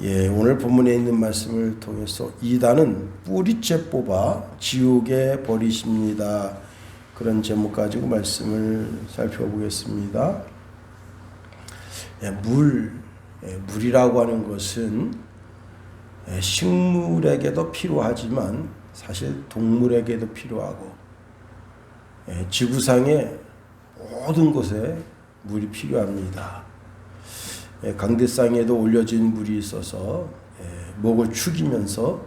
오늘 본문에 있는 말씀을 통해서 이단은 뿌리째 뽑아 지옥에 버리십니다. 그런 제목 가지고 말씀을 살펴보겠습니다. 물이라고 하는 것은 식물에게도 필요하지만 사실 동물에게도 필요하고 지구상의 모든 곳에 물이 필요합니다. 강대상에도 올려진 물이 있어서 목을 축이면서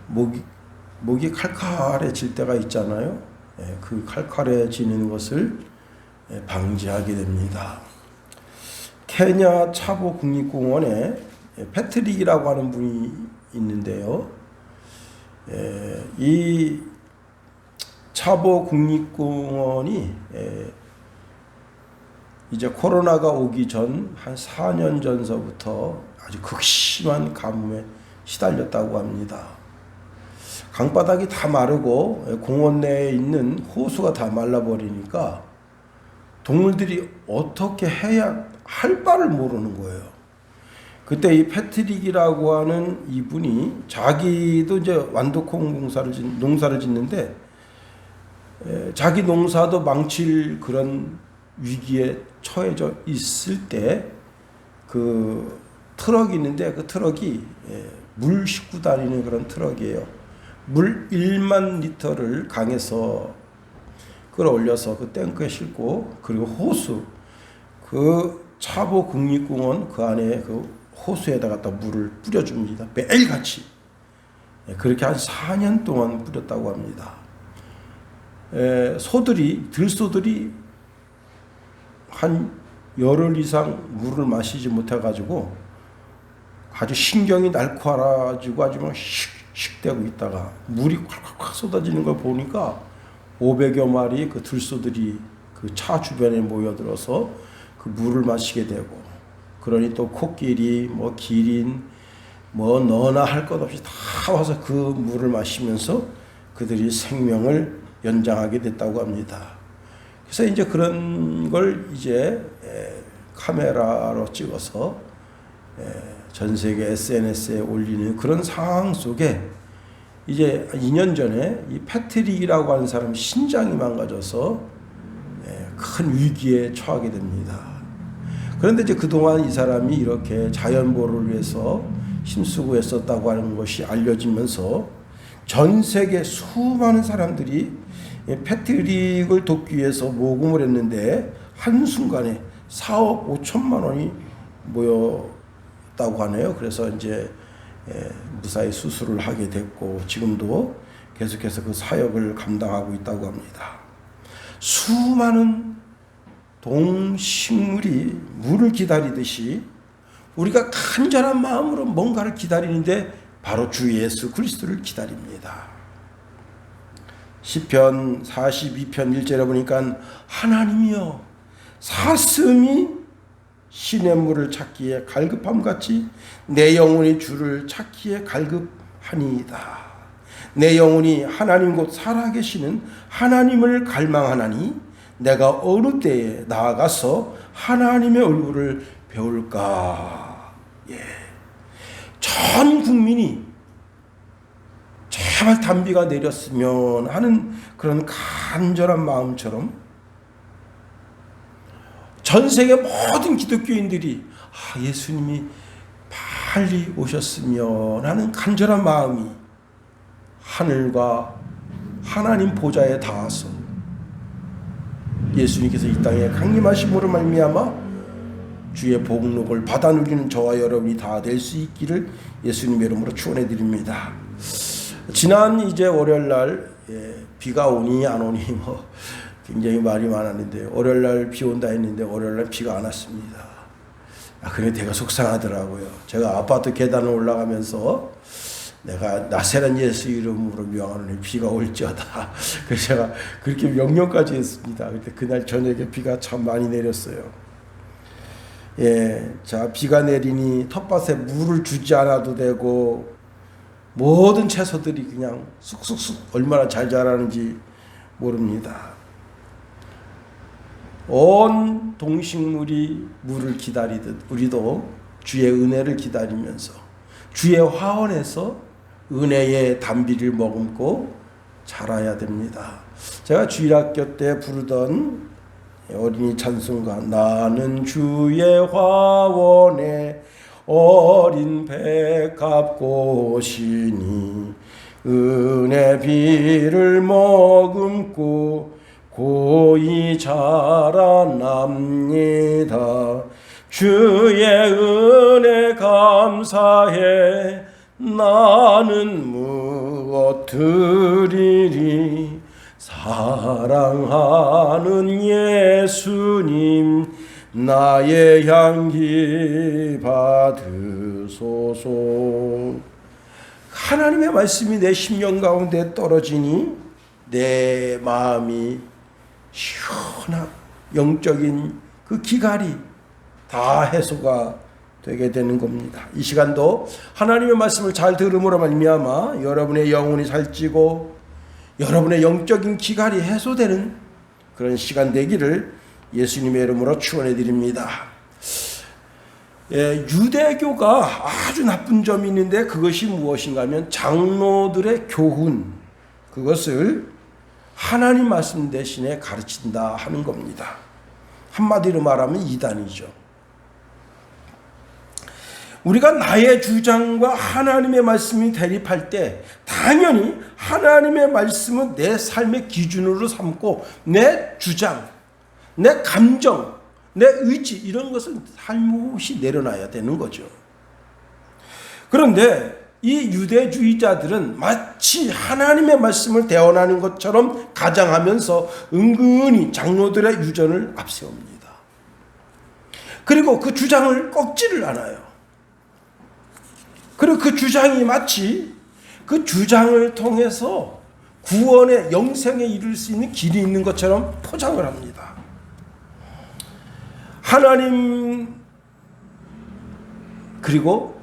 목이 칼칼해질 때가 있잖아요. 그 칼칼해지는 것을 방지하게 됩니다. 케냐 차보 국립공원에 패트릭이라고 하는 분이 있는데요. 이 차보 국립공원이 이제 코로나가 오기 전 한 4년 전서부터 아주 극심한 가뭄에 시달렸다고 합니다. 강바닥이 다 마르고 공원 내에 있는 호수가 다 말라버리니까 동물들이 어떻게 해야 할 바를 모르는 거예요. 그때 이 패트릭이라고 하는 이분이 자기도 이제 완도콩 농사를 짓는데 자기 농사도 망칠 그런 위기에 처해져 있을 때 그 트럭이 있는데 그 트럭이 물 싣고 다니는 그런 트럭이에요. 물 1만 리터를 강에서 끌어올려서 그 탱크에 싣고 그리고 호수 그 차보 국립공원 그 안에 그 호수에다가 물을 뿌려줍니다. 매일같이 그렇게 한 4년 동안 뿌렸다고 합니다. 들소들이 한 열흘 이상 물을 마시지 못해가지고 아주 신경이 날카로워지고 아주 막 씩씩대고 있다가 물이 콱콱콱 쏟아지는 걸 보니까 500여 마리 그 들소들이 그 차 주변에 모여들어서 그 물을 마시게 되고, 그러니 또 코끼리, 기린, 너나 할 것 없이 다 와서 그 물을 마시면서 그들이 생명을 연장하게 됐다고 합니다. 그래서 이제 그런 걸 이제 카메라로 찍어서 전 세계 SNS에 올리는 그런 상황 속에 이제 2년 전에 이 패트릭이라고 하는 사람이 신장이 망가져서 큰 위기에 처하게 됩니다. 그런데 이제 그동안 이 사람이 이렇게 자연보호를 위해서 힘쓰고 했었다고 하는 것이 알려지면서 전 세계 수많은 사람들이 패트릭을 돕기 위해서 모금을 했는데 한순간에 4억 5천만 원이 모였다고 하네요. 그래서 이제 무사히 수술을 하게 됐고 지금도 계속해서 그 사역을 감당하고 있다고 합니다. 수많은 동식물이 물을 기다리듯이 우리가 간절한 마음으로 뭔가를 기다리는데 바로 주 예수 그리스도를 기다립니다. 시편 42편 1절에 보니까 하나님이여 사슴이 시냇물을 찾기에 갈급함같이 내 영혼이 주를 찾기에 갈급하니이다. 내 영혼이 하나님 곧 살아계시는 하나님을 갈망하나니 내가 어느 때에 나아가서 하나님의 얼굴을 배울까. 전 국민이 제발 단비가 내렸으면 하는 그런 간절한 마음처럼 전 세계 모든 기독교인들이 예수님이 빨리 오셨으면 하는 간절한 마음이 하늘과 하나님 보좌에 닿아서 예수님께서 이 땅에 강림하심으로 말미암아 주의 복록을 받아 누리는 저와 여러분이 다 될 수 있기를 예수님의 이름으로 축원해 드립니다. 지난 이제 월요일 날 비가 오니 안 오니 굉장히 말이 많았는데 월요일 날 비 온다 했는데 월요일 날 비가 안 왔습니다. 그래 되게 속상하더라고요. 제가 아파트 계단을 올라가면서 내가 나세란 예수 이름으로 명하노니 비가 올지어다. 그래서 제가 그렇게 명령까지 했습니다. 근데 그날 저녁에 비가 참 많이 내렸어요. 자, 비가 내리니 텃밭에 물을 주지 않아도 되고 모든 채소들이 그냥 쑥쑥쑥 얼마나 잘 자라는지 모릅니다. 온 동식물이 물을 기다리듯 우리도 주의 은혜를 기다리면서 주의 화원에서 은혜의 단비를 머금고 자라야 됩니다. 제가 주일학교 때 부르던 어린이 찬송가, 나는 주의 화원에 어린 백합꽃이니 은혜 비를 머금고 고이 자라납니다. 주의 은혜 감사해 나는 무엇 드리리. 사랑하는 예수님 나의 향기 받으소서. 하나님의 말씀이 내 심령 가운데 떨어지니 내 마음이 시원한 영적인 그 기갈이 다 해소가 되게 되는 겁니다. 이 시간도 하나님의 말씀을 잘 들음으로 말미암아 여러분의 영혼이 살찌고 여러분의 영적인 기갈이 해소되는 그런 시간 되기를 예수님의 이름으로 축원해 드립니다. 유대교가 아주 나쁜 점이 있는데 그것이 무엇인가 하면 장로들의 교훈, 그것을 하나님 말씀 대신에 가르친다 하는 겁니다. 한마디로 말하면 이단이죠. 우리가 나의 주장과 하나님의 말씀이 대립할 때 당연히 하나님의 말씀은 내 삶의 기준으로 삼고 내 주장, 내 감정, 내 의지 이런 것을 살못이 내려놔야 되는 거죠. 그런데 이 유대주의자들은 마치 하나님의 말씀을 대언하는 것처럼 가장하면서 은근히 장로들의 유전을 앞세웁니다. 그리고 그 주장을 꺾지를 않아요. 그리고 그 주장이 마치 그 주장을 통해서 구원의 영생에 이를 수 있는 길이 있는 것처럼 포장을 합니다. 하나님 그리고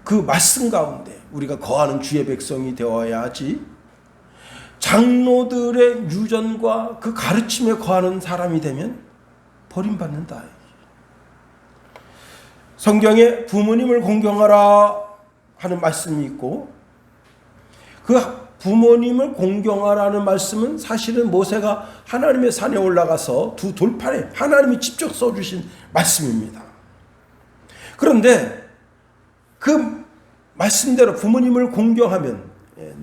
그 말씀 가운데 우리가 거하는 주의 백성이 되어야 하지, 장로들의 유전과 그 가르침에 거하는 사람이 되면 버림받는다. 성경에 부모님을 공경하라 하는 말씀이 있고, 그 부모님을 공경하라는 말씀은 사실은 모세가 하나님의 산에 올라가서 두 돌판에 하나님이 직접 써주신 말씀입니다. 그런데 그 말씀대로 부모님을 공경하면,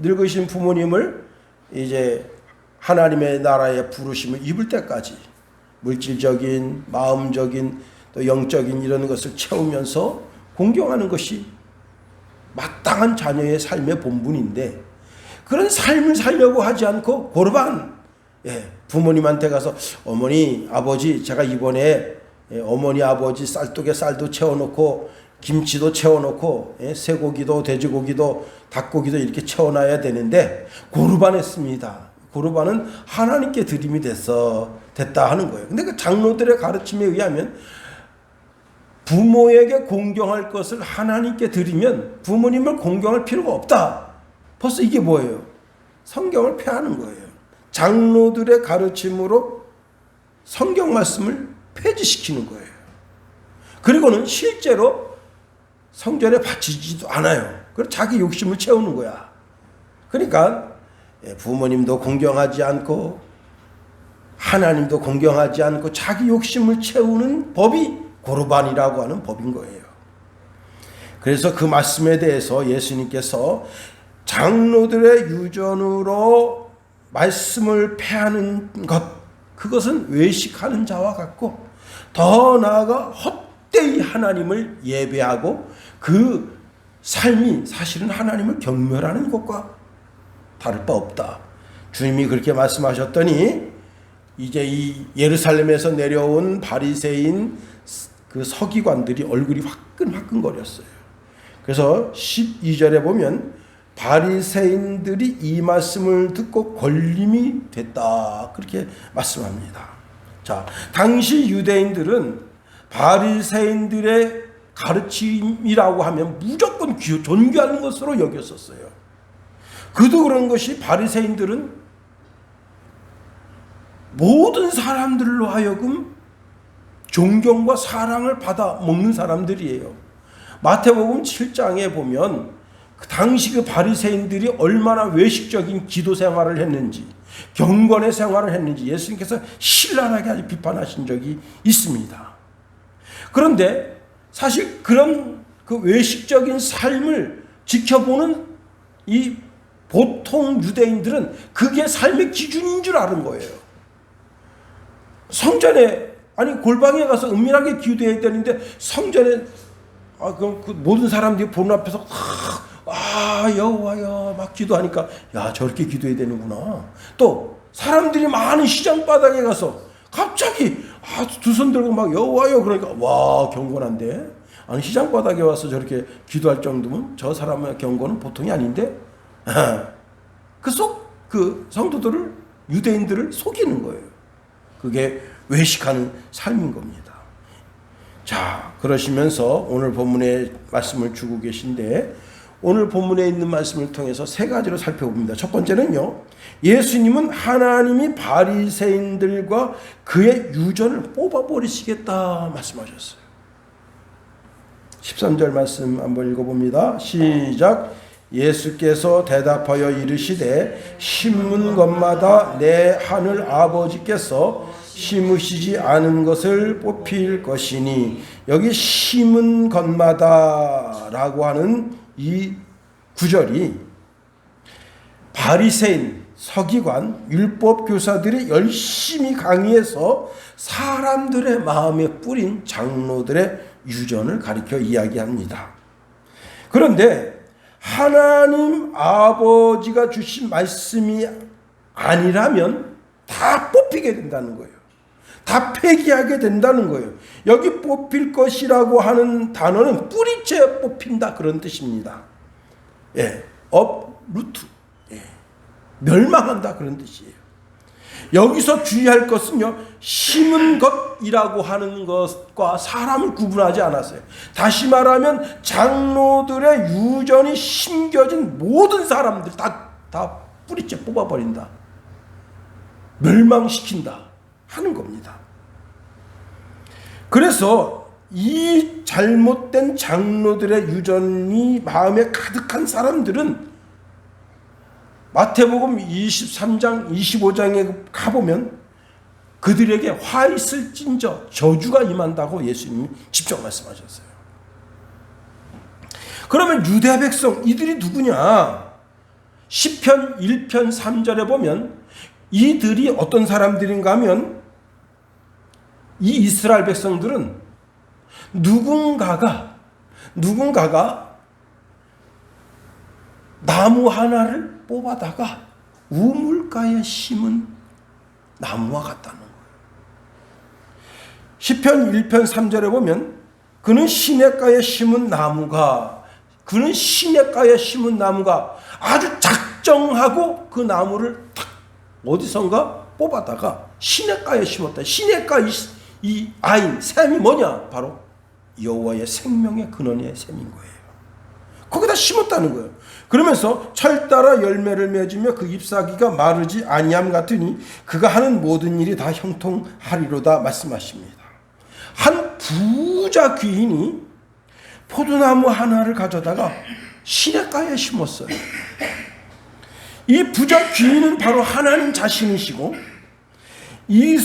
늙으신 부모님을 이제 하나님의 나라의 부르심을 입을 때까지 물질적인, 마음적인, 또 영적인 이런 것을 채우면서 공경하는 것이 마땅한 자녀의 삶의 본분인데, 그런 삶을 살려고 하지 않고 고르반 부모님한테 가서 어머니 아버지 제가 이번에 어머니 아버지 쌀독에 쌀도 채워놓고 김치도 채워놓고 쇠고기도 돼지고기도 닭고기도 이렇게 채워놔야 되는데 고르반했습니다. 고르반은 하나님께 드림이 됐다 하는 거예요. 근데 그 장로들의 가르침에 의하면 부모에게 공경할 것을 하나님께 드리면 부모님을 공경할 필요가 없다. 벌써 이게 뭐예요? 성경을 폐하는 거예요. 장로들의 가르침으로 성경 말씀을 폐지시키는 거예요. 그리고는 실제로 성전에 바치지도 않아요. 그래서 자기 욕심을 채우는 거야. 그러니까 부모님도 공경하지 않고 하나님도 공경하지 않고 자기 욕심을 채우는 법이 고르반이라고 하는 법인 거예요. 그래서 그 말씀에 대해서 예수님께서 장로들의 유전으로 말씀을 폐하는 것, 그것은 외식하는 자와 같고 더 나아가 헛되이 하나님을 예배하고 그 삶이 사실은 하나님을 경멸하는 것과 다를 바 없다. 주님이 그렇게 말씀하셨더니 이제 이 예루살렘에서 내려온 바리새인 그 서기관들이 얼굴이 화끈화끈거렸어요. 그래서 12절에 보면 바리새인들이 이 말씀을 듣고 걸림이 됐다, 그렇게 말씀합니다. 자, 당시 유대인들은 바리새인들의 가르침이라고 하면 무조건 존귀하는 것으로 여겼었어요. 그도 그런 것이 바리새인들은 모든 사람들로 하여금 존경과 사랑을 받아 먹는 사람들이에요. 마태복음 7장에 보면 그 당시 그 바리새인들이 얼마나 외식적인 기도 생활을 했는지, 경건의 생활을 했는지 예수님께서 신랄하게 아주 비판하신 적이 있습니다. 그런데 사실 그런 그 외식적인 삶을 지켜보는 이 보통 유대인들은 그게 삶의 기준인 줄 아는 거예요. 성전에, 아니 골방에 가서 은밀하게 기도해야 되는데 성전에 그 모든 사람들이 보는 앞에서 여호와여 막 기도하니까 야 저렇게 기도해야 되는구나. 또 사람들이 많은 시장 바닥에 가서 갑자기 두 손 들고 막 여호와여 그러니까 와 경건한데. 아니 시장 바닥에 와서 저렇게 기도할 정도면 저 사람의 경건은 보통이 아닌데 그 성도들을, 유대인들을 속이는 거예요. 그게 외식하는 삶인 겁니다. 자, 그러시면서 오늘 본문에 말씀을 주고 계신데 오늘 본문에 있는 말씀을 통해서 세 가지로 살펴봅니다. 첫 번째는요, 예수님은 하나님이 바리새인들과 그의 유전을 뽑아버리시겠다 말씀하셨어요. 13절 말씀 한번 읽어봅니다. 시작. 예수께서 대답하여 이르시되 심은 것마다 내 하늘 아버지께서 심으시지 않은 것을 뽑힐 것이니, 여기 심은 것마다 라고 하는 이 구절이 바리새인, 서기관, 율법 교사들이 열심히 강의해서 사람들의 마음에 뿌린 장로들의 유전을 가리켜 이야기합니다. 그런데 하나님 아버지가 주신 말씀이 아니라면 다 뽑히게 된다는 거예요. 다 폐기하게 된다는 거예요. 여기 뽑힐 것이라고 하는 단어는 뿌리째 뽑힌다 그런 뜻입니다. uproot, 멸망한다 그런 뜻이에요. 여기서 주의할 것은요, 심은 것이라고 하는 것과 사람을 구분하지 않았어요. 다시 말하면 장로들의 유전이 심겨진 모든 사람들 다 뿌리째 뽑아버린다, 멸망시킨다 하는 겁니다. 그래서 이 잘못된 장로들의 유전이 마음에 가득한 사람들은 마태복음 23장 25장에 가보면 그들에게 화 있을진저 저주가 임한다고 예수님이 직접 말씀하셨어요. 그러면 유대 백성 이들이 누구냐? 시편 1편 3절에 보면 이들이 어떤 사람들인가 하면 이 이스라엘 백성들은 누군가가 나무 하나를 뽑아다가 우물가에 심은 나무와 같다는 거예요. 시편 1편 3절에 보면 그는 시냇가에 심은 나무가 아주 작정하고 그 나무를 탁 어디선가 뽑아다가 시냇가에 심었다. 시냇가 이 아인 샘이 뭐냐? 바로 여호와의 생명의 근원의 샘인 거예요. 거기다 심었다는 거예요. 그러면서 철따라 열매를 맺으며 그 잎사귀가 마르지 아니함 같으니 그가 하는 모든 일이 다 형통하리로다 말씀하십니다. 한 부자 귀인이 포도나무 하나를 가져다가 시냇가에 심었어요. 이 부자 귀인은 바로 하나님 자신이시고, 이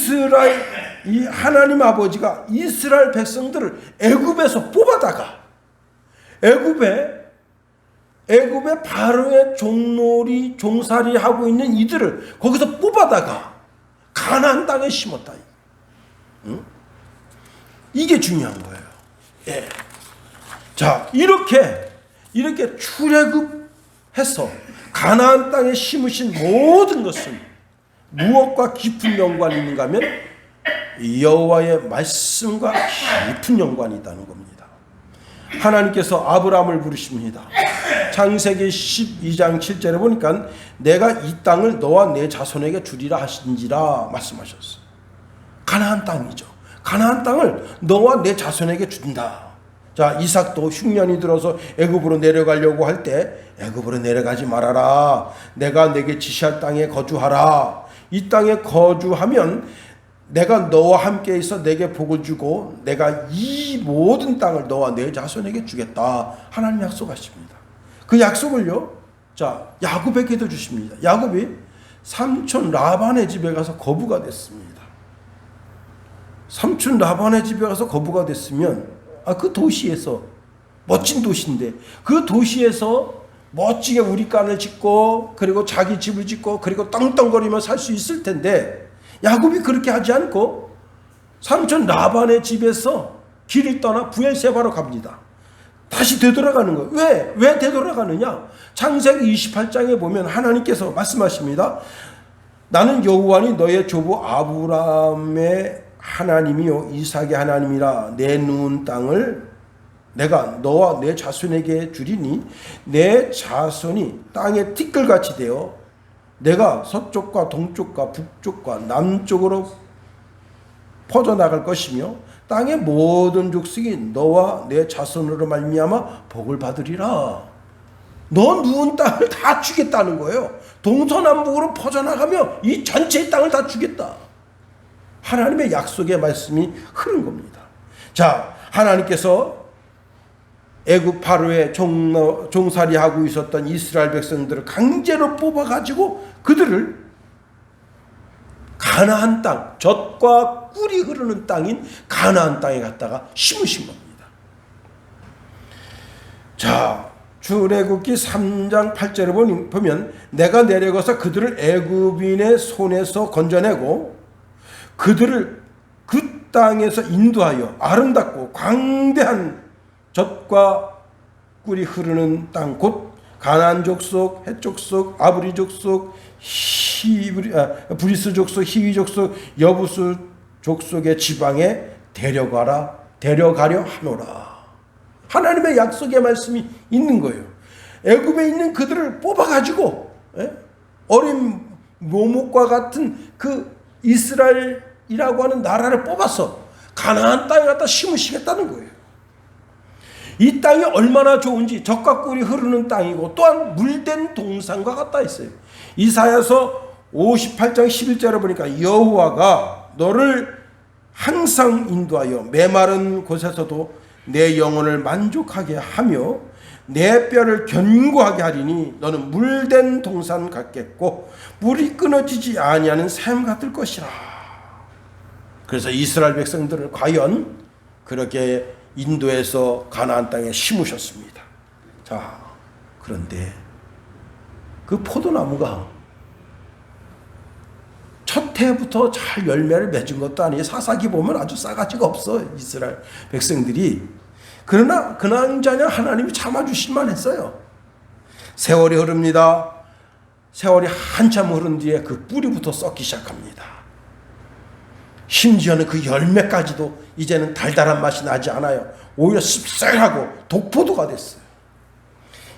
하나님 아버지가 이스라엘 백성들을 애굽에서 뽑아다가 애굽의 바로의 종살이 하고 있는 이들을 거기서 뽑아다가 가나안 땅에 심었다. 응? 이게 중요한 거예요. 예. 자, 이렇게 출애굽해서 가나안 땅에 심으신 모든 것은 무엇과 깊은 연관이 있는가 하면 여호와의 말씀과 깊은 연관이 있다는 겁니다. 하나님께서 아브라함을 부르십니다. 창세기 12장 7절에 보니까 내가 이 땅을 너와 내 자손에게 주리라 하신지라 말씀하셨어요. 가나안 땅이죠. 가나안 땅을 너와 내 자손에게 준다. 자, 이삭도 흉년이 들어서 애굽으로 내려가려고 할 때 애굽으로 내려가지 말아라. 내가 내게 지시할 땅에 거주하라. 이 땅에 거주하면 내가 너와 함께 있어 내게 복을 주고 내가 이 모든 땅을 너와 내 자손에게 주겠다. 하나님 약속하십니다. 그 약속을요, 자, 야곱에게도 주십니다. 야곱이 삼촌 라반의 집에 가서 거부가 됐습니다. 삼촌 라반의 집에 가서 거부가 됐으면, 그 도시에서, 멋진 도시인데 그 도시에서 멋지게 우리간을 짓고 그리고 자기 집을 짓고 그리고 떵떵거리며 살 수 있을 텐데, 야곱이 그렇게 하지 않고 삼촌 라반의 집에서 길을 떠나 브엘세바로 갑니다. 다시 되돌아가는 거예요. 왜 되돌아가느냐? 창세기 28장에 보면 하나님께서 말씀하십니다. 나는 여호와니 너의 조부 아브라함의 하나님이요 이삭의 하나님이라. 내 누운 땅을 내가 너와 내 자손에게 주리니 내 자손이 땅의 티끌같이 되어 내가 서쪽과 동쪽과 북쪽과 남쪽으로 퍼져나갈 것이며 땅의 모든 족속이 너와 내 자손으로 말미암아 복을 받으리라. 너 누운 땅을 다 주겠다는 거예요. 동서남북으로 퍼져나가며 이 전체 땅을 다 주겠다. 하나님의 약속의 말씀이 흐른 겁니다. 자, 하나님께서 애굽 파로에 종살이하고 있었던 이스라엘 백성들을 강제로 뽑아가지고 그들을 가나안 땅, 젖과 꿀이 흐르는 땅인 가나안 땅에 갔다가 심으신 겁니다. 자, 출애굽기 3장 8절에 보면 내가 내려가서 그들을 애굽인의 손에서 건져내고 그들을 그 땅에서 인도하여 아름답고 광대한 젖과 꿀이 흐르는 땅 곧 가나안 족속, 헷 족속, 아브리 족속, 브리스 족속, 히위 족속, 여부스 족속의 지방에 데려가려 하노라. 하나님의 약속의 말씀이 있는 거예요. 애굽에 있는 그들을 뽑아가지고 어린 묘목과 같은 그 이스라엘이라고 하는 나라를 뽑아서 가나안 땅에 갖다 심으시겠다는 거예요. 이 땅이 얼마나 좋은지, 젖과 꿀이 흐르는 땅이고 또한 물된 동산과 같다 했어요. 이사야서 58장 11절에 보니까 여호와가 너를 항상 인도하여 메마른 곳에서도 내 영혼을 만족하게 하며 내 뼈를 견고하게 하리니 너는 물된 동산 같겠고 물이 끊어지지 아니하는 샘 같을 것이라. 그래서 이스라엘 백성들을 과연 그렇게 인도에서 가나안 땅에 심으셨습니다. 자, 그런데 그 포도나무가 첫 해부터 잘 열매를 맺은 것도 아니에요. 사사기 보면 아주 싸가지가 없어, 이스라엘 백성들이. 그러나 그나저나 하나님이 참아주실만 했어요. 세월이 흐릅니다. 세월이 한참 흐른 뒤에 그 뿌리부터 썩기 시작합니다. 심지어는 그 열매까지도 이제는 달달한 맛이 나지 않아요. 오히려 씁쓸하고 독포도가 됐어요.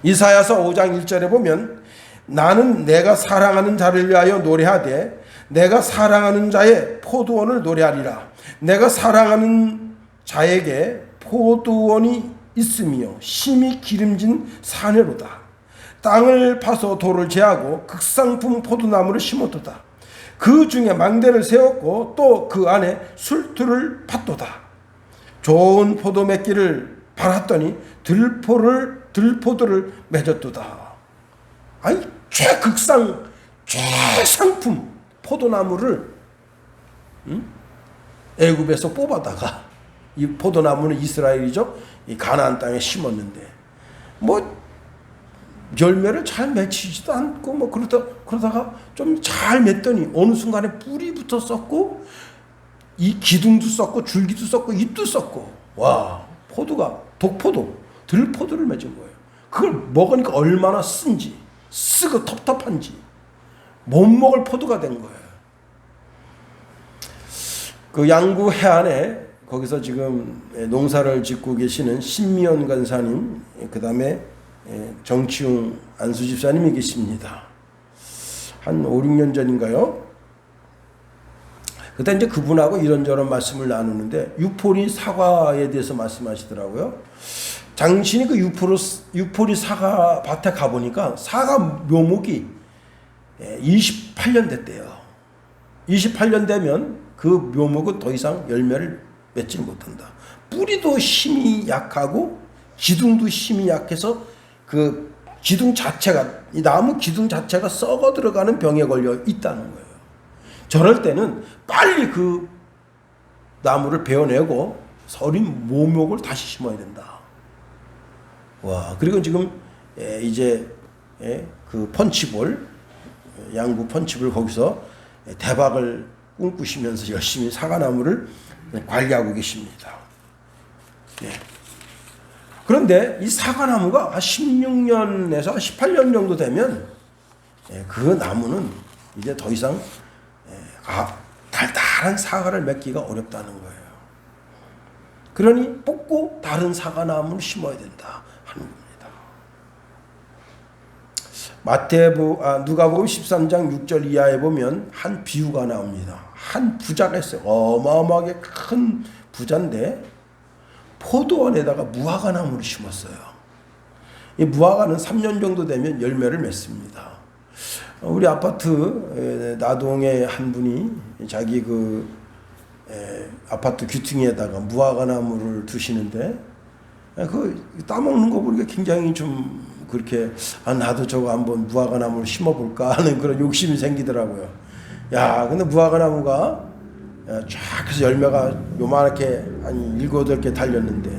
이사야서 5장 1절에 보면 나는 내가 사랑하는 자를 위하여 노래하되 내가 사랑하는 자의 포도원을 노래하리라. 내가 사랑하는 자에게 포도원이 있으며 심히 기름진 사내로다. 땅을 파서 돌을 제하고 극상품 포도나무를 심었도다. 그 중에 망대를 세웠고 또 그 안에 술투를 팠도다. 좋은 포도 맺기를 바랐더니 들포도를 맺었도다. 아니, 최상품 포도나무를 애굽에서 뽑아다가, 이 포도나무는 이스라엘이죠, 이 가나안 땅에 심었는데 뭐 열매를 잘 맺히지도 않고 뭐 그러다가 좀 잘 맺더니 어느 순간에 뿌리부터 썩고 이 기둥도 썩고 줄기도 썩고 잎도 썩고, 와, 포도가 독포도, 들포도를 맺은 거예요. 그걸 먹으니까 얼마나 쓴지, 쓰고 텁텁한지 못 먹을 포도가 된 거예요. 그 양구 해안에 거기서 지금 농사를 짓고 계시는 신미연 간사님, 그 다음에 정치웅 안수 집사님이 계십니다. 한 5, 6년 전인가요? 그때 이제 그분하고 이런저런 말씀을 나누는데 유포리 사과에 대해서 말씀하시더라고요. 당신이 그 유포리 사과 밭에 가보니까 사과 묘목이 28년 됐대요. 28년 되면 그 묘목은 더 이상 열매를 맺지 못한다. 뿌리도 힘이 약하고 기둥도 힘이 약해서 그 기둥 자체가, 이 나무 기둥 자체가 썩어 들어가는 병에 걸려 있다는 거예요. 저럴 때는 빨리 그 나무를 베어내고 서린 묘목을 다시 심어야 된다. 와, 그리고 지금 이제 그 펀치볼, 양구 펀치볼 거기서 대박을 꿈꾸시면서 열심히 사과나무를 관리하고 계십니다. 그런데 이 사과나무가 16년에서 18년 정도 되면 그 나무는 이제 더 이상 달달한 사과를 맺기가 어렵다는 거예요. 그러니 뽑고 다른 사과나무를 심어야 된다 하는 겁니다. 누가복음 13장 6절 이하에 보면 한 비유가 나옵니다. 한 부자가 있어요. 어마어마하게 큰 부자인데 포도원에다가 무화과나무를 심었어요. 이 무화과는 3년 정도 되면 열매를 맺습니다. 우리 아파트 나동에 한 분이 자기 그 아파트 귀퉁이에다가 무화과나무를 두시는데 그 따먹는 거 보니까 굉장히 좀 그렇게 나도 저거 한번 무화과나무를 심어볼까 하는 그런 욕심이 생기더라고요. 야, 근데 무화과나무가 쫙 해서 열매가 요만하게 한 7, 8개 달렸는데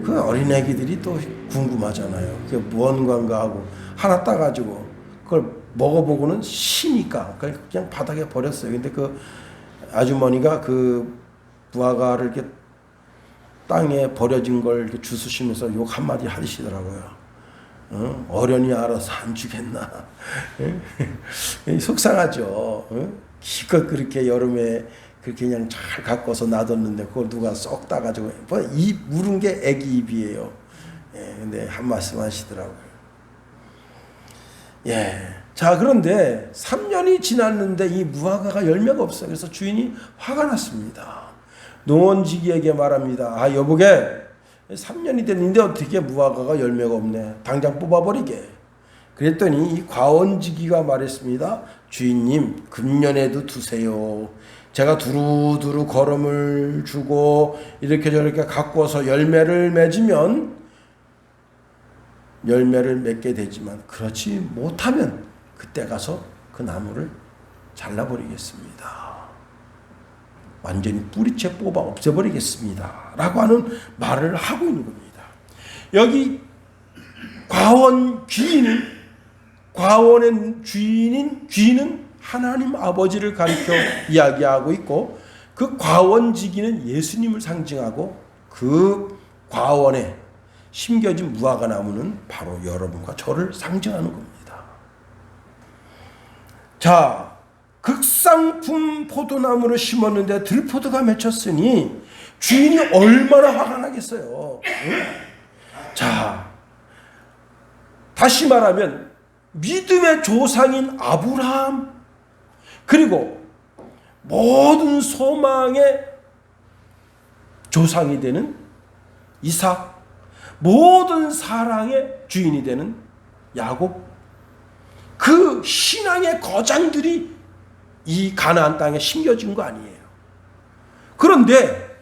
그 어린애기들이 또 궁금하잖아요. 그게 무언가인가 하고 하나 따가지고 그걸 먹어보고는 시니까 그냥 바닥에 버렸어요. 근데 그 아주머니가 그 무화과를 이렇게 땅에 버려진 걸 이렇게 주스시면서 욕 한마디 하시더라고요. 어련히 알아서 안 주겠나. 속상하죠. 기껏 그렇게 여름에 그렇게 그냥 잘 가꿔서 놔뒀는데 그걸 누가 쏙 따가지고 입 물은 게 애기 입이에요. 근데 한 말씀 하시더라고요. 자, 그런데 3년이 지났는데 이 무화과가 열매가 없어요. 그래서 주인이 화가 났습니다. 농원지기에게 말합니다. 여보게 3년이 됐는데 어떻게 무화과가 열매가 없네. 당장 뽑아버리게. 그랬더니 이 과원지기가 말했습니다. 주인님, 금년에도 두세요. 제가 두루두루 거름을 주고 이렇게 저렇게 가꿔서 열매를 맺으면 열매를 맺게 되지만 그렇지 못하면 그때 가서 그 나무를 잘라버리겠습니다. 완전히 뿌리채 뽑아 없애버리겠습니다. 라고 하는 말을 하고 있는 겁니다. 여기 과원의 귀는 하나님 아버지를 가리켜 이야기하고 있고 그 과원지기는 예수님을 상징하고 그 과원에 심겨진 무화과 나무는 바로 여러분과 저를 상징하는 겁니다. 자, 극상품 포도나무를 심었는데 들포도가 맺혔으니 주인이 얼마나 화가 나겠어요. 자, 다시 말하면 믿음의 조상인 아브라함 그리고 모든 소망의 조상이 되는 이삭, 모든 사랑의 주인이 되는 야곱, 그 신앙의 거장들이 이 가나안 땅에 심겨진 거 아니에요. 그런데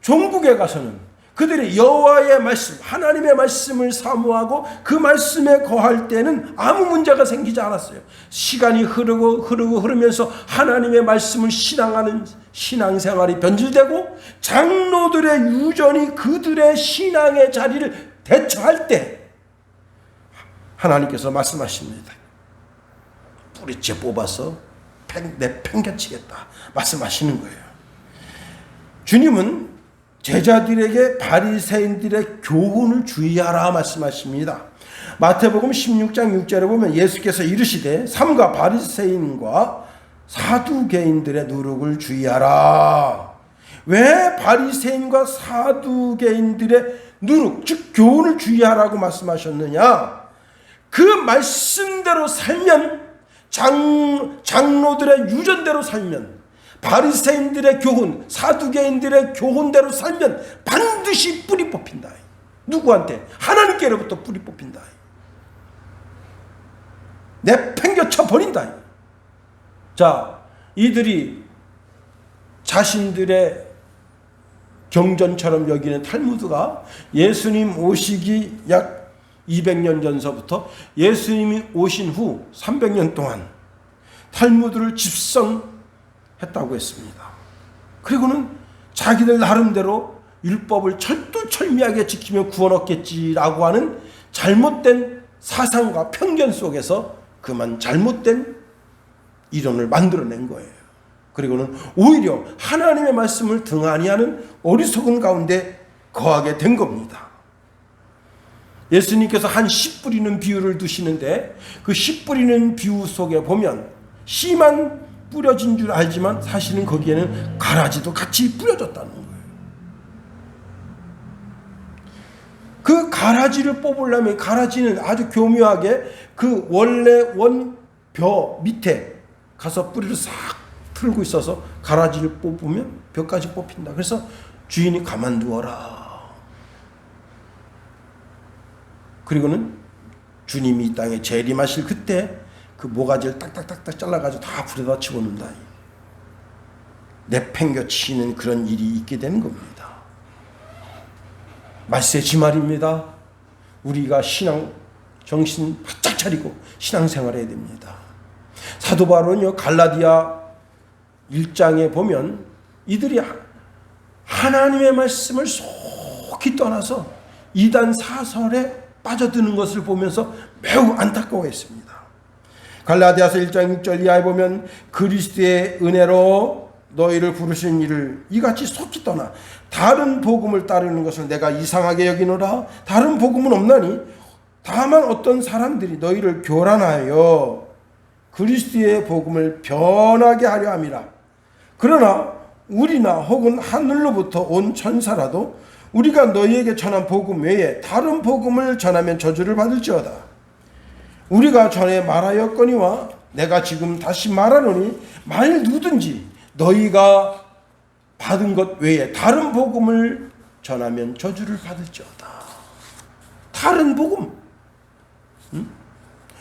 종국에 가서는 그들이 여호와의 말씀, 하나님의 말씀을 사모하고 그 말씀에 거할 때는 아무 문제가 생기지 않았어요. 시간이 흐르면서 하나님의 말씀을 신앙하는 신앙생활이 변질되고 장로들의 유전이 그들의 신앙의 자리를 대처할 때 하나님께서 말씀하십니다. 뿌리째 뽑아서 팽개치겠다 말씀하시는 거예요. 주님은 제자들에게 바리새인들의 교훈을 주의하라 말씀하십니다. 마태복음 16장 6절에 보면 예수께서 이르시되 삼가 바리새인과 사두개인들의 누룩을 주의하라. 왜 바리새인과 사두개인들의 누룩, 즉 교훈을 주의하라고 말씀하셨느냐? 그 말씀대로 살면, 장로들의 유전대로 살면, 바리새인들의 교훈, 사두개인들의 교훈대로 살면 반드시 뿌리 뽑힌다. 누구한테? 하나님께로부터 뿌리 뽑힌다. 내팽겨쳐 버린다. 자, 이들이 자신들의 경전처럼 여기는 탈무드가 예수님 오시기 약 200년 전서부터 예수님이 오신 후 300년 동안 탈무드를 집성했다고 했습니다. 그리고는 자기들 나름대로 율법을 철두철미하게 지키며 구원 얻겠지라고 하는 잘못된 사상과 편견 속에서 그만 잘못된 이론을 만들어낸 거예요. 그리고는 오히려 하나님의 말씀을 등한히 하는 어리석은 가운데 거하게 된 겁니다. 예수님께서 한 씨 뿌리는 비유를 두시는데 그 씨 뿌리는 비유 속에 보면 씨만 뿌려진 줄 알지만 사실은 거기에는 가라지도 같이 뿌려졌다는 거예요. 그 가라지를 뽑으려면 가라지는 아주 교묘하게 그 원래 원벼 밑에 가서 뿌리를 싹 틀고 있어서 가라지를 뽑으면 벼까지 뽑힌다. 그래서 주인이 가만두어라. 그리고는 주님이 이 땅에 재림하실 그때 그 모가지를 딱딱딱딱 잘라가지고 다 불에다 집어넣는다. 내팽겨치는 그런 일이 있게 되는 겁니다. 말세지 말입니다. 우리가 신앙 정신 바짝 차리고 신앙생활해야 됩니다. 사도 바울은요 갈라디아 1장에 보면 이들이 하나님의 말씀을 속히 떠나서 이단 사설에 빠져드는 것을 보면서 매우 안타까워했습니다. 갈라디아서 1장 6절 이하에 보면 그리스도의 은혜로 너희를 부르신 이를 이같이 속히 떠나 다른 복음을 따르는 것을 내가 이상하게 여기노라. 다른 복음은 없나니 다만 어떤 사람들이 너희를 교란하여 그리스도의 복음을 변하게 하려 함이라. 그러나 우리나 혹은 하늘로부터 온 천사라도 우리가 너희에게 전한 복음 외에 다른 복음을 전하면 저주를 받을지어다. 우리가 전에 말하였거니와 내가 지금 다시 말하노니 만일 누구든지 너희가 받은 것 외에 다른 복음을 전하면 저주를 받을지어다. 다른 복음,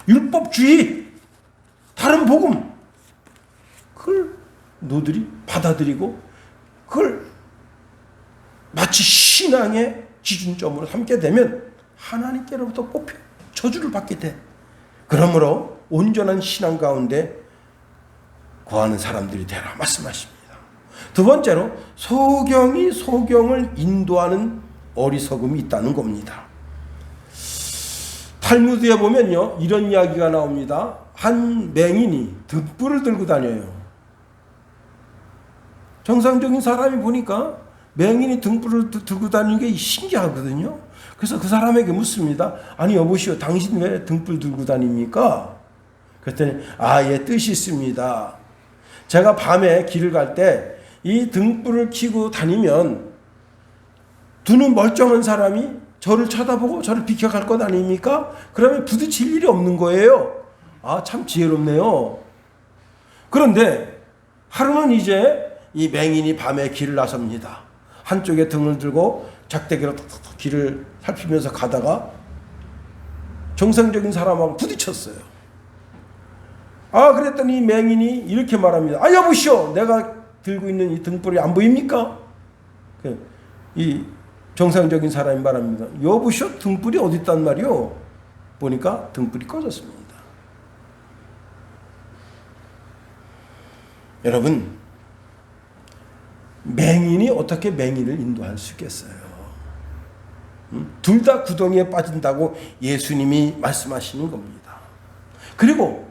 율법주의, 다른 복음, 그걸 너희들이 받아들이고 그걸 마치 신앙의 기준점으로 삼게 되면 하나님께로부터 뽑혀 저주를 받게 돼. 그러므로 온전한 신앙 가운데 거하는 사람들이 되라 말씀하십니다. 두 번째로 소경이 소경을 인도하는 어리석음이 있다는 겁니다. 탈무드에 보면요 이런 이야기가 나옵니다. 한 맹인이 등불을 들고 다녀요. 정상적인 사람이 보니까 맹인이 등불을 들고 다니는 게 신기하거든요. 그래서 그 사람에게 묻습니다. 아니 여보시오, 당신 왜 등불 들고 다닙니까? 그랬더니 예 뜻이 있습니다. 제가 밤에 길을 갈 때 이 등불을 켜고 다니면 두 눈 멀쩡한 사람이 저를 쳐다보고 저를 비켜갈 것 아닙니까? 그러면 부딪힐 일이 없는 거예요. 참 지혜롭네요. 그런데 하루는 이제 이 맹인이 밤에 길을 나섭니다. 한쪽에 등을 들고 작대기로 톡톡톡 길을 살피면서 가다가 정상적인 사람하고 부딪혔어요. 그랬더니 맹인이 이렇게 말합니다. 여보시오, 내가 들고 있는 이 등불이 안 보입니까? 이 정상적인 사람이 말합니다. 여보시오, 등불이 어디 있단 말이오? 보니까 등불이 꺼졌습니다. 여러분, 맹인이 어떻게 맹인을 인도할 수 있겠어요? 둘 다 구덩이에 빠진다고 예수님이 말씀하시는 겁니다. 그리고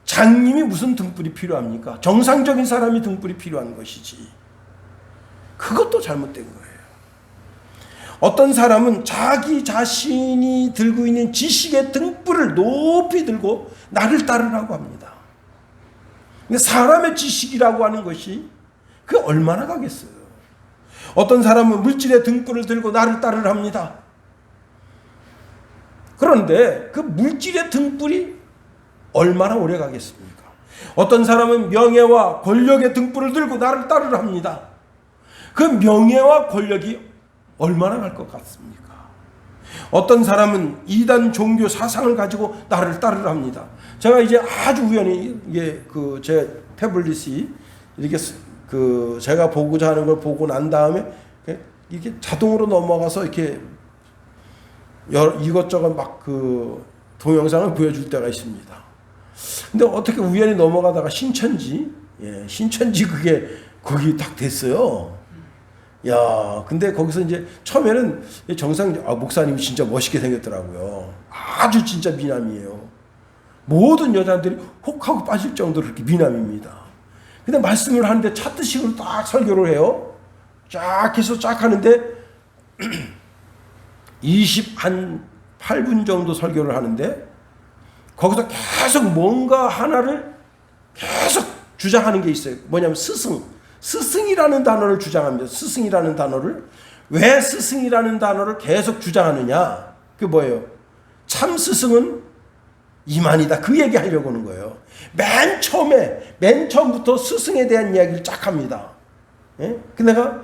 장님이 무슨 등불이 필요합니까? 정상적인 사람이 등불이 필요한 것이지. 그것도 잘못된 거예요. 어떤 사람은 자기 자신이 들고 있는 지식의 등불을 높이 들고 나를 따르라고 합니다. 근데 사람의 지식이라고 하는 것이 그 얼마나 가겠어요? 어떤 사람은 물질의 등불을 들고 나를 따르라 합니다. 그런데 그 물질의 등불이 얼마나 오래 가겠습니까? 어떤 사람은 명예와 권력의 등불을 들고 나를 따르라 합니다. 그 명예와 권력이 얼마나 갈 것 같습니까? 어떤 사람은 이단 종교 사상을 가지고 나를 따르라 합니다. 제가 이제 아주 우연히 제 태블릿이 이렇게 제가 보고자 하는 걸 보고 난 다음에 이게 자동으로 넘어가서 이렇게 이것저것 막 동영상을 보여줄 때가 있습니다. 근데 어떻게 우연히 넘어가다가 신천지 그게 거기 딱 됐어요. 야, 근데 거기서 이제 처음에는 목사님이 진짜 멋있게 생겼더라고요. 아주 진짜 미남이에요. 모든 여자들이 혹하고 빠질 정도로 그렇게 미남입니다. 근데 말씀을 하는데 차트식으로 딱 설교를 해요. 쫙 해서 쫙 하는데 28분 정도 설교를 하는데 거기서 계속 뭔가 하나를 계속 주장하는 게 있어요. 뭐냐면 스승이라는 단어를 주장합니다. 스승이라는 단어를. 왜 스승이라는 단어를 계속 주장하느냐? 그게 뭐예요? 참 스승은 이만이다. 그 얘기 하려고 하는 거예요. 맨 처음부터 스승에 대한 이야기를 쫙 합니다. 예? 근데 내가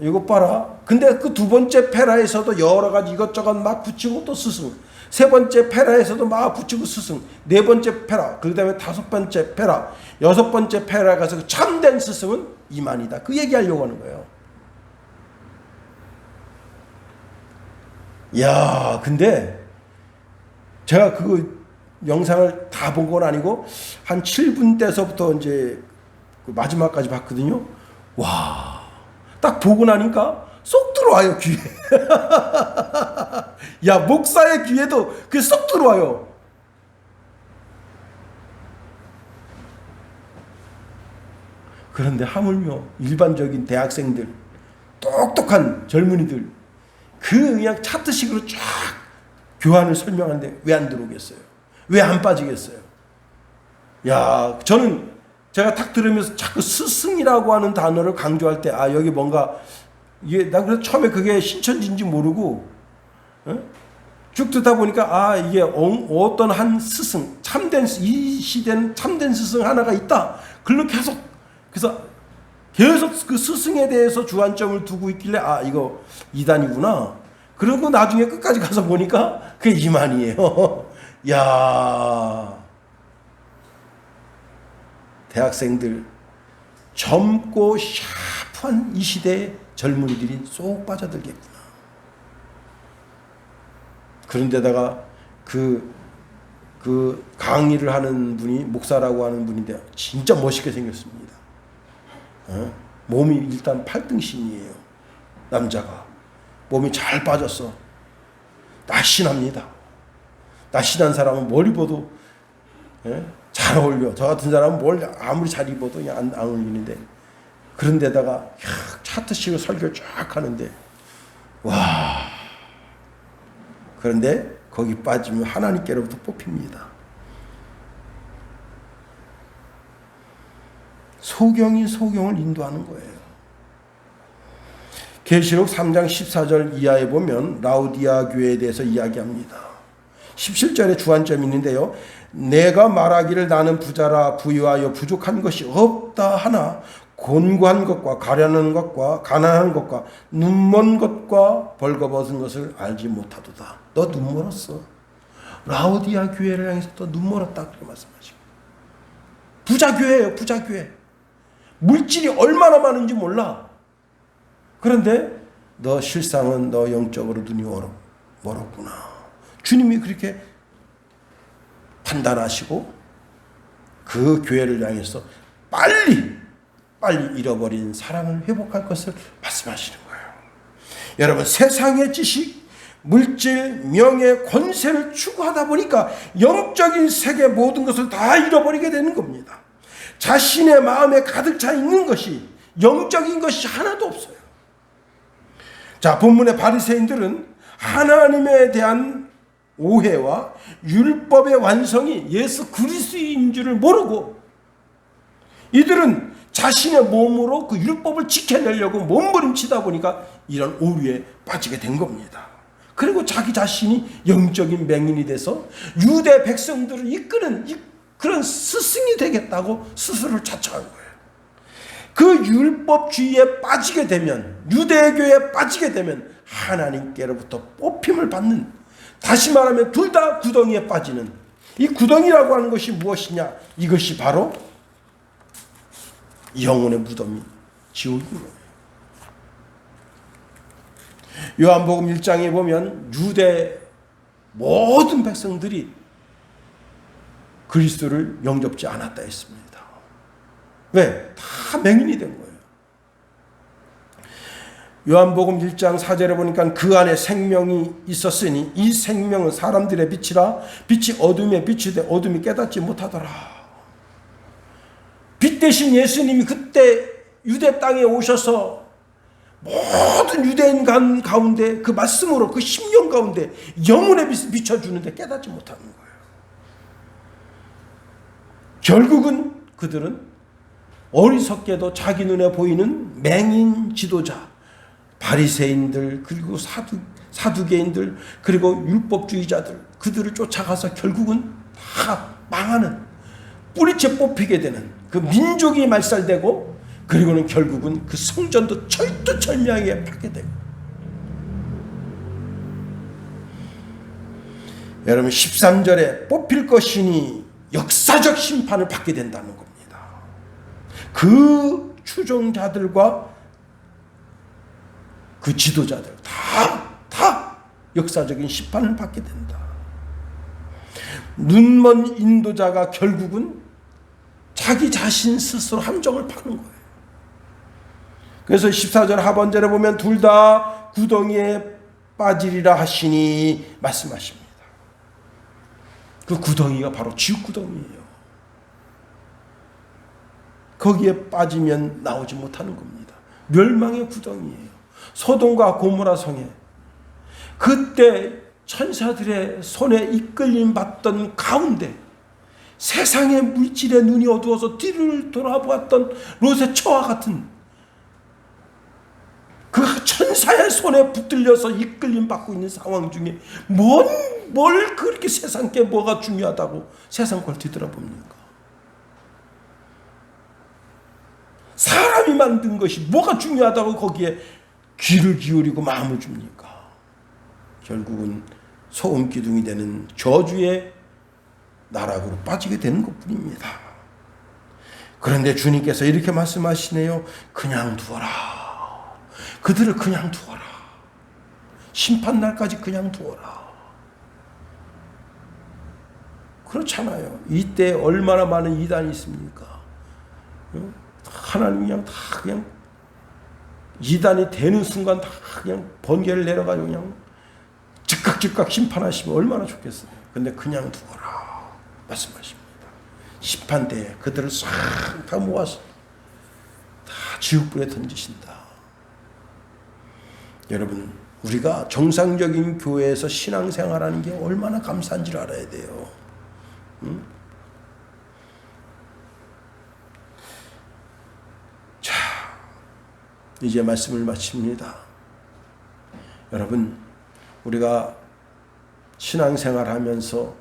이거 봐라. 근데 그 두 번째 페라에서도 여러 가지 이것저것 막 붙이고 또 스승. 세 번째 페라에서도 막 붙이고 스승. 네 번째 페라. 그 다음에 다섯 번째 페라. 여섯 번째 페라에 가서 참된 스승은 이만이다. 그 얘기하려고 하는 거예요. 야, 근데 제가 그 영상을 다 본 건 아니고 한 7분 때서부터 이제 마지막까지 봤거든요. 와, 딱 보고 나니까 쏙 들어와요, 귀에. 야, 목사의 귀에도 그게 쏙 들어와요. 그런데 하물며 일반적인 대학생들, 똑똑한 젊은이들, 그냥 차트식으로 쫙 교환을 설명하는데 왜 안 들어오겠어요? 왜 안 빠지겠어요? 야, 제가 탁 들으면서 자꾸 스승이라고 하는 단어를 강조할 때, 여기 뭔가, 난 그래서 처음에 그게 신천지인지 모르고, 쭉 듣다 보니까, 이게 어떤 한 스승, 이 시대는 참된 스승 하나가 있다. 그래서 계속 그 스승에 대해서 주안점을 두고 있길래, 이거 이단이구나. 그리고 나중에 끝까지 가서 보니까 그게 이만이에요. 야, 대학생들, 젊고 샤프한 이 시대의 젊은이들이 쏙 빠져들겠구나. 그런데다가 그 강의를 하는 분이 목사라고 하는 분인데 진짜 멋있게 생겼습니다. 몸이 일단 8등신이에요. 남자가. 몸이 잘 빠졌어. 날씬합니다. 날씬한 사람은 뭘 입어도 잘 어울려. 저 같은 사람은 뭘 아무리 잘 입어도 그냥 안 어울리는데, 그런데다가 차트식으로 설교를 쫙 하는데, 와. 그런데 거기 빠지면 하나님께로부터 뽑힙니다. 소경이 소경을 인도하는 거예요. 계시록 3장 14절 이하에 보면 라우디아 교회에 대해서 이야기합니다. 17절에 주안점이 있는데요. 내가 말하기를 나는 부자라 부유하여 부족한 것이 없다 하나 곤고한 것과 가련한 것과 가난한 것과 눈먼 것과 벌거벗은 것을 알지 못하도다. 너 눈 멀었어. 라우디아 교회를 향해서 또 눈 멀었다 그렇게 말씀하시고. 부자 교회예요. 부자 교회. 물질이 얼마나 많은지 몰라. 그런데 너 실상은 너 영적으로 눈이 멀었구나. 주님이 그렇게 판단하시고 그 교회를 향해서 빨리 잃어버린 사랑을 회복할 것을 말씀하시는 거예요. 여러분, 세상의 지식, 물질, 명예, 권세를 추구하다 보니까 영적인 세계 모든 것을 다 잃어버리게 되는 겁니다. 자신의 마음에 가득 차 있는 것이, 영적인 것이 하나도 없어요. 자, 본문의 바리새인들은 하나님에 대한 오해와 율법의 완성이 예수 그리스도인 줄을 모르고, 이들은 자신의 몸으로 그 율법을 지켜내려고 몸부림치다 보니까 이런 오류에 빠지게 된 겁니다. 그리고 자기 자신이 영적인 맹인이 돼서 유대 백성들을 이끄는 그런 스승이 되겠다고 스스로를 자처한 거예요. 그 율법주의에 빠지게 되면, 유대교에 빠지게 되면 하나님께로부터 뽑힘을 받는, 다시 말하면 둘 다 구덩이에 빠지는, 이 구덩이라고 하는 것이 무엇이냐? 이것이 바로 영혼의 무덤이 지옥인 거예요. 요한복음 1장에 보면 유대 모든 백성들이 그리스도를 영접지 않았다 했습니다. 왜? 다 맹인이 된 거예요. 요한복음 1장 4절에 보니까 그 안에 생명이 있었으니 이 생명은 사람들의 빛이라 빛이 어둠에 비추되 어둠이 깨닫지 못하더라. 빛 대신 예수님이 그때 유대 땅에 오셔서 모든 유대인 가운데 그 말씀으로 그 심령 가운데 영혼의 빛을 비춰주는데 깨닫지 못하는 거예요. 결국은 그들은 어리석게도 자기 눈에 보이는 맹인 지도자, 바리새인들, 그리고 사두개인들, 그리고 율법주의자들, 그들을 쫓아가서 결국은 다 망하는, 뿌리채 뽑히게 되는, 그 민족이 말살되고, 그리고는 결국은 그 성전도 철두철미하게 파게 되고. 여러분 13절에 뽑힐 것이니 역사적 심판을 받게 된다는 겁니다. 그 추종자들과 그 지도자들 다 역사적인 심판을 받게 된다. 눈먼 인도자가 결국은 자기 자신 스스로 함정을 파는 거예요. 그래서 14절 하반절에 보면 둘 다 구덩이에 빠지리라 하시니 말씀하십니다. 그 구덩이가 바로 지옥 구덩이에요. 거기에 빠지면 나오지 못하는 겁니다. 멸망의 구덩이에요. 소돔과 고모라 성에 그때 천사들의 손에 이끌림 받던 가운데 세상의 물질의 눈이 어두워서 뒤를 돌아보았던 롯의 처와 같은 그 천사의 손에 붙들려서 이끌림 받고 있는 상황 중에 뭘 그렇게 세상께 뭐가 중요하다고 세상 걸 뒤돌아봅니까? 사람이 만든 것이 뭐가 중요하다고 거기에 귀를 기울이고 마음을 줍니까? 결국은 소금 기둥이 되는 저주의 나락으로 빠지게 되는 것뿐입니다. 그런데 주님께서 이렇게 말씀하시네요. 그냥 두어라. 그들을 그냥 두어라. 심판날까지 그냥 두어라. 그렇잖아요. 이때 얼마나 많은 이단이 있습니까? 하나님 그냥 이단이 되는 순간 다 그냥 번개를 내려가지고 그냥 즉각 심판하시면 얼마나 좋겠어요. 근데 그냥 두어라 말씀하십니다. 심판 때에 그들을 싹 다 모아서 다 지옥불에 던지신다. 여러분, 우리가 정상적인 교회에서 신앙생활하는 게 얼마나 감사한지를 알아야 돼요. 응? 자, 이제 말씀을 마칩니다. 여러분, 우리가 신앙생활하면서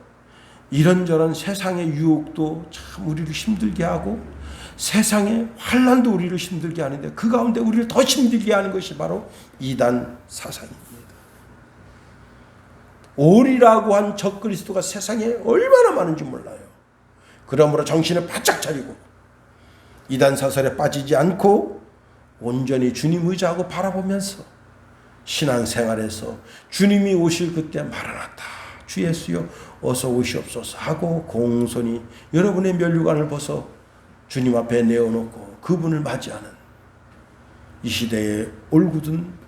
이런저런 세상의 유혹도 참 우리를 힘들게 하고 세상의 환난도 우리를 힘들게 하는데 그 가운데 우리를 더 힘들게 하는 것이 바로 이단 사상입니다. 오리라고 한 적그리스도가 세상에 얼마나 많은지 몰라요. 그러므로 정신을 바짝 차리고 이단 사설에 빠지지 않고 온전히 주님 의지하고 바라보면서 신앙생활에서 주님이 오실 그때 마라나타 주 예수여 어서 오시옵소서 하고 공손히 여러분의 면류관을 벗어 주님 앞에 내어놓고 그분을 맞이하는 이 시대에 올곧은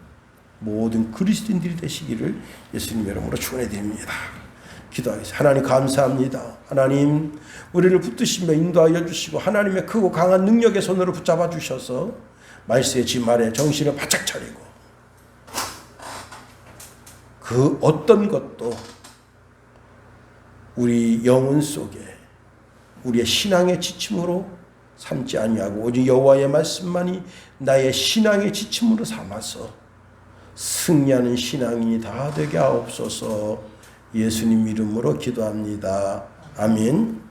모든 그리스도인들이 되시기를 예수님 이름으로 축원해드립니다. 기도하겠습니다. 하나님 감사합니다. 하나님 우리를 붙드시며 인도하여 주시고 하나님의 크고 강한 능력의 손으로 붙잡아 주셔서 말세의 짐 아래 정신을 바짝 차리고 그 어떤 것도 우리 영혼 속에 우리의 신앙의 지침으로 삼지 아니하고 오직 여호와의 말씀만이 나의 신앙의 지침으로 삼아서 승리하는 신앙이 다 되게 하옵소서. 예수님 이름으로 기도합니다. 아멘.